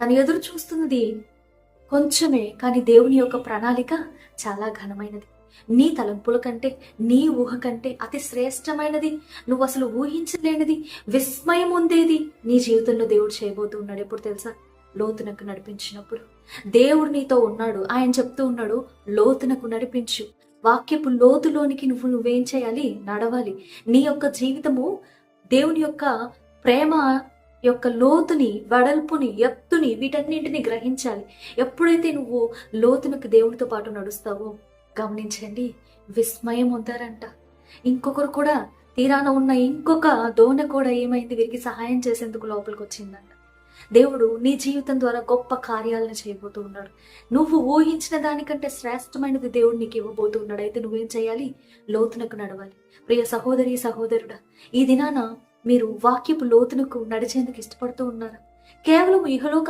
తను ఎదురు చూస్తున్నది కొంచెమే, కానీ దేవుని యొక్క ప్రణాళిక చాలా ఘనమైనది. నీ తలంపుల కంటే, నీ ఊహ కంటే అతి శ్రేష్టమైనది, నువ్వు అసలు ఊహించలేనిది, విస్మయం ఉండేది నీ జీవితంలో దేవుడు చేయబోతూ ఉన్నాడు. ఎప్పుడు తెలుసా? లోతునకు నడిపించినప్పుడు. దేవుడు నీతో ఉన్నాడు. ఆయన చెప్తూ ఉన్నాడు, లోతునకు నడిపించు. వాక్యపు లోతులోనికి నువ్వేం చేయాలి? నడవాలి. నీ యొక్క జీవితము దేవుని యొక్క ప్రేమ యొక్క లోతుని, వెడల్పుని, ఎత్తుని, వీటన్నింటిని గ్రహించాలి. ఎప్పుడైతే నువ్వు లోతునకు దేవునితో పాటు నడుస్తావో, గమనించండి, విస్మయం ఉంటారంట. ఇంకొకరు కూడా, తీరాన ఉన్న ఇంకొక దోణ కూడా ఏమైంది, వీరికి సహాయం చేసేందుకు లోపలికి వచ్చిందంట. దేవుడు నీ జీవితం ద్వారా గొప్ప కార్యాలను చేయబోతూ ఉన్నాడు. నువ్వు ఊహించిన దానికంటే శ్రేష్టమైనది దేవుడు నీకు ఇవ్వబోతూ ఉన్నాడు. అయితే నువ్వేం చేయాలి? లోతునకు నడవాలి. ప్రియ సహోదరి, సహోదరుడా, ఈ దినాన మీరు వాక్యపు లోతునకు నడిచేందుకు ఇష్టపడుతూ ఉన్నారా? కేవలం ఇహలోక